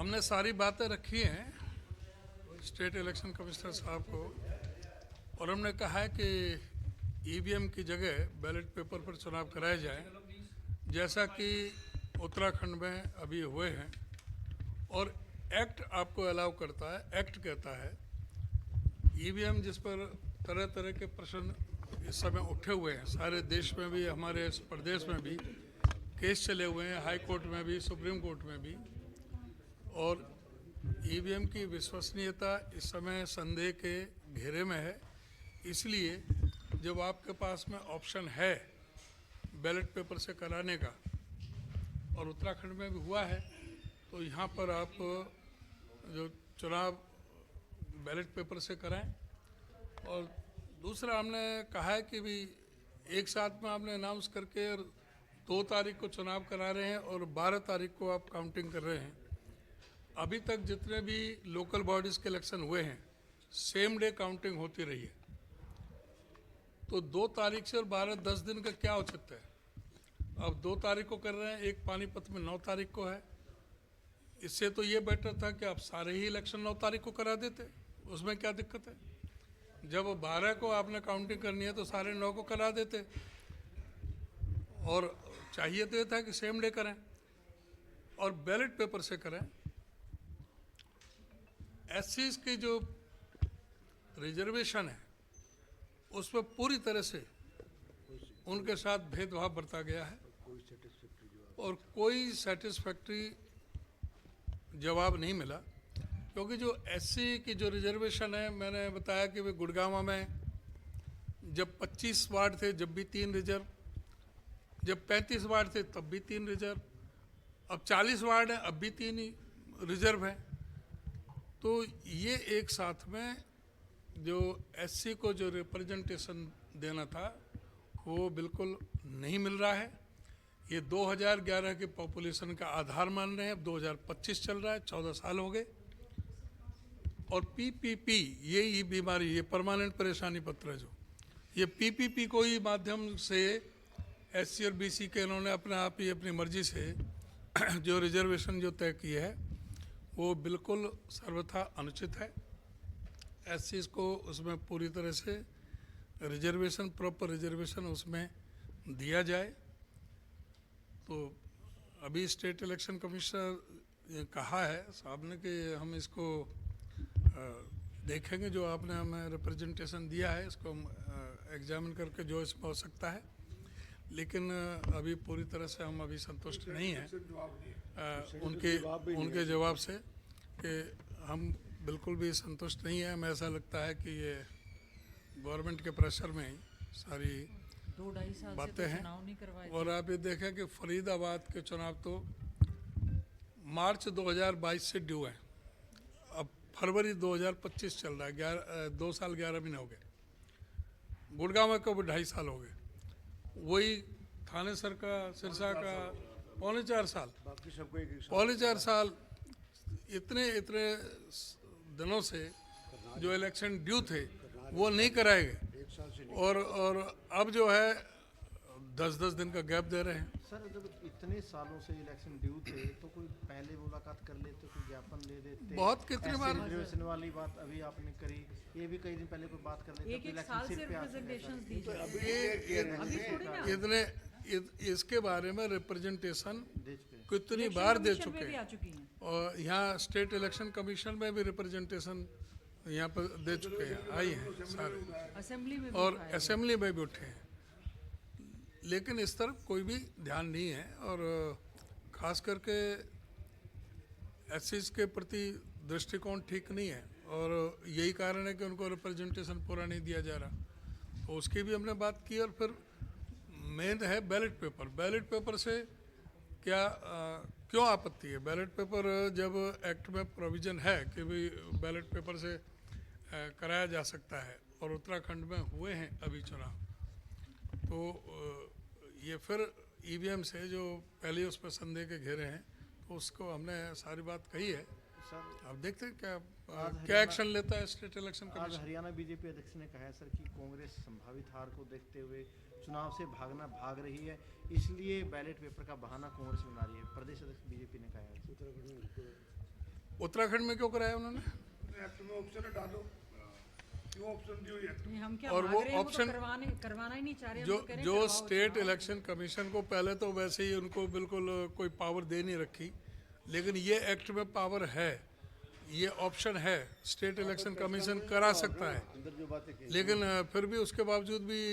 हमने सारी बातें रखी हैं स्टेट इलेक्शन कमिश्नर साहब को, और हमने कहा है कि ईवीएम की जगह बैलेट पेपर पर चुनाव कराए जाए, जैसा कि उत्तराखंड में अभी हुए हैं। और एक्ट आपको अलाउ करता है, एक्ट कहता है ईवीएम जिस पर तरह तरह के प्रश्न इस समय उठे हुए हैं, सारे देश में भी, हमारे प्रदेश में भी केस चले हुए हैं, हाई कोर्ट में भी, सुप्रीम कोर्ट में भी, और ईवीएम की विश्वसनीयता इस समय संदेह के घेरे में है। इसलिए जब आपके पास में ऑप्शन है बैलेट पेपर से कराने का, और उत्तराखंड में भी हुआ है, तो यहाँ पर आप जो चुनाव बैलेट पेपर से कराएं। और दूसरा हमने कहा है कि भी एक साथ में आपने अनाउंस करके 2 तारीख को चुनाव करा रहे हैं और 12 तारीख को आप काउंटिंग कर रहे हैं। अभी तक जितने भी लोकल बॉडीज़ के इलेक्शन हुए हैं सेम डे काउंटिंग होती रही है, तो 2 तारीख से और 12-10 दिन का क्या औचित्य है। अब 2 तारीख को कर रहे हैं, एक पानीपत में 9 तारीख को है। इससे तो ये बेटर था कि आप सारे ही इलेक्शन 9 तारीख को करा देते, उसमें क्या दिक्कत है। जब 12 को आपने काउंटिंग करनी है तो सारे 9 को करा देते, और चाहिए तो ये था कि सेम डे करें और बैलेट पेपर से करें। एससीज की जो रिजर्वेशन है उसमें पूरी तरह से उनके साथ भेदभाव बरता गया है और कोई सेटिस्फैक्ट्री जवाब नहीं मिला, क्योंकि जो एससी की जो रिजर्वेशन है, मैंने बताया कि वे गुड़गांव में जब 25 वार्ड थे जब भी 3 रिजर्व, जब 35 वार्ड थे तब भी 3 रिजर्व, अब 40 वार्ड है अब भी 3 ही रिजर्व है। तो ये एक साथ में जो एससी को जो रिप्रेजेंटेशन देना था वो बिल्कुल नहीं मिल रहा है। ये 2011 के पॉपुलेशन का आधार मान रहे हैं, अब 2025 चल रहा है, 14 साल हो गए। और पीपीपी ये बीमारी, ये परमानेंट परेशानी पत्र है, जो ये पीपीपी को ही माध्यम से एससी और बीसी के इन्होंने अपने आप ही अपनी मर्जी से जो रिजर्वेशन जो तय की है वो बिल्कुल सर्वथा अनुचित है। एससीज को उसमें पूरी तरह से रिजर्वेशन, प्रॉपर रिजर्वेशन उसमें दिया जाए। तो अभी स्टेट इलेक्शन कमिश्नर ये कहा है साहब ने कि हम इसको देखेंगे, जो आपने हमें रिप्रेजेंटेशन दिया है इसको हम एग्जामिन करके जो इसमें हो सकता है, लेकिन अभी पूरी तरह से हम अभी संतुष्ट नहीं हैं उनके जवाब से, कि हम बिल्कुल भी संतुष्ट नहीं हैं। हमें ऐसा लगता है कि ये गवर्नमेंट के प्रेशर में ही सारी 2-2.5 साल बातें से हैं। चुनाव नहीं करवाए और आप ये देखें कि फरीदाबाद के चुनाव तो मार्च 2022 से ड्यू हैं, अब फरवरी 2025 चल रहा है, 2 साल 11 महीने हो गए। गुड़गांव में को भी 2.5 साल हो गए, वही थानेसर का, सिरसा का 3.25 साल, 3.25 साल, इतने दिनों से जो इलेक्शन ड्यू थे वो नहीं कराए गए, और अब जो है 10-10 दिन का गैप दे रहे हैं। सर जब इतने सालों से इलेक्शन ड्यू थे तो कोई पहले मुलाकात कर लेते, कोई ज्ञापन दे देते। बहुत कितनी बार रिजर्वेशन वाली बात अभी आपने करी, ये भी कई दिन पहले कोई बात कर लेते। एक साल से रिप्रेजेंटेशंस दी जा रही ये थोड़ी ना इतने इसके बारे में रिप्रेजेंटेशन दे चुके हैं। कितनी बार दे कमीशन चुके में भी आ हैं, चुकी हैं। और यहाँ स्टेट इलेक्शन कमीशन में भी रिप्रेजेंटेशन यहाँ पर दे चुके हैं, आई हैं सारे, असेंबली में भी और उठाए। असेंबली में भी उठे हैं, लेकिन इस तरफ कोई भी ध्यान नहीं है। और ख़ास करके एससीज के प्रति दृष्टिकोण ठीक नहीं है, और यही कारण है कि उनको रिप्रेजेंटेशन पूरा नहीं दिया जा रहा। तो उसकी भी हमने बात की। और फिर मेन है बैलेट पेपर। बैलेट पेपर से क्या क्यों आपत्ति है। बैलेट पेपर जब एक्ट में प्रोविज़न है कि भाई बैलेट पेपर से कराया जा सकता है, और उत्तराखंड में हुए हैं अभी चुनाव, तो ये फिर ईवीएम से जो पहले उस पर संदेह के घेरे हैं, तो उसको हमने सारी बात कही है। सर अब देखते हैं क्या एक्शन लेता है स्टेट इलेक्शन आज कमीशन। हरियाणा बीजेपी अध्यक्ष ने कहा है सर कि कांग्रेस संभावित हार को देखते हुए चुनाव से भाग रही है, इसलिए बैलेट पेपर का बहाना कांग्रेस बना रही है। प्रदेश अध्यक्ष बीजेपी ने कहा है। उत्तराखंड में क्यों कराया उन्होंने? एक्ट में ऑप्शन है, डालो क्यों ऑप्शन दी हुई एक्ट में? नहीं, हम क्या और भाग वो रहे हैं, वो तो option- करवाना ही नहीं चाह रहे, हम जो तो कह रहे हैं जो करवाओ स्टेट चुनाव। इलेक्शन कमीशन को पहले तो वैसे ही उनको बिल्कुल कोई पावर दे नहीं रखी, लेकिन ये एक्ट में पावर है, ये ऑप्शन है, स्टेट इलेक्शन कमीशन करा सकता है। अंदर जो बातें कही लेकिन फिर भी उसके बावजूद भी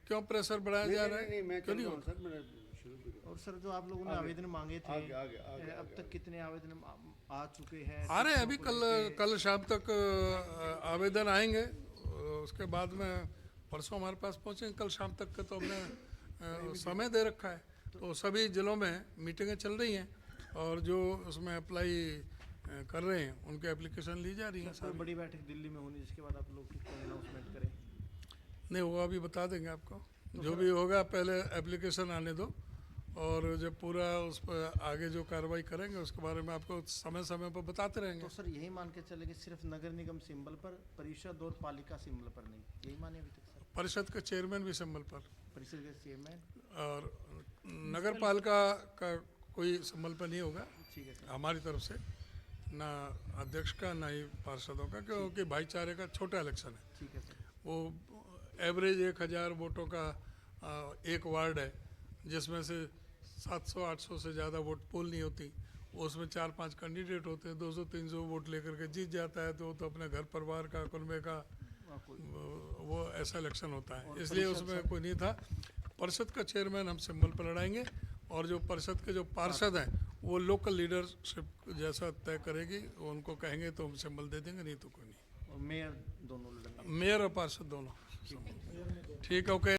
क्यों प्रेशर बढ़ाया जा रहा नहीं, है? मैं क्यों नहीं कहता हूँ होता? सर, मैंने शुरू भी किया। और सर जो आप लोगों ने आवेदन मांगे थे, आगे, अब तक कितने आवेदन आ चुके हैं? आ रहे हैं अभी, शिक्षकों को लेके? कल शाम तक आवेदन आएंगे, उसके बाद में परसों हमारे पास पहुंचेंगे। कल शाम तक का तो हमने समय दे रखा है, तो सभी जिलों में मीटिंगें चल रही हैं और जो उसमें अप्लाई कर रहे हैं उनके एप्लीकेशन ली जा रही हैं। सर बड़ी बैठक दिल्ली में होनी, जिसके बाद आप लोग किसको अनाउंसमेंट करें? नहीं, वो अभी बता देंगे आपको, जो भी होगा पहले एप्लीकेशन आने दो, और जब पूरा उस पर आगे जो कार्रवाई करेंगे उसके बारे में आपको समय समय पर बताते रहेंगे। तो सर यही मान के चले कि सिर्फ नगर निगम सिंबल पर, परिषद और पालिका सिंबल पर नहीं, यही माने अभी तक सर? परिषद के चेयरमैन भी सिंबल पर, परिषद के चेयरमैन, और नगर पालिका का कोई सिंबल पर नहीं होगा ठीक है सर। हमारी तरफ से, ना अध्यक्ष का ना ही पार्षदों का, क्योंकि भाईचारे का छोटा इलेक्शन है। ठीक है सर। वो एवरेज 1000 वोटों का एक वार्ड है, जिसमें से 700-800 से ज़्यादा वोट पोल नहीं होती, उसमें 4-5 कैंडिडेट होते हैं, 200-300 वोट लेकर के जीत जाता है, तो वो तो अपने घर परिवार का, कुनबे का वो ऐसा इलेक्शन होता है, इसलिए उसमें कोई नहीं था। परिषद का चेयरमैन हम सिंबल पर लड़ाएंगे, और जो परिषद के जो पार्षद हैं वो लोकल लीडरशिप जैसा तय करेगी, उनको कहेंगे तो हम सिंबल दे देंगे, नहीं तो कोई नहीं। और मेयर दोनों लड़ेंगे। मेयर और पार्षद दोनों। ठीक है, ओके।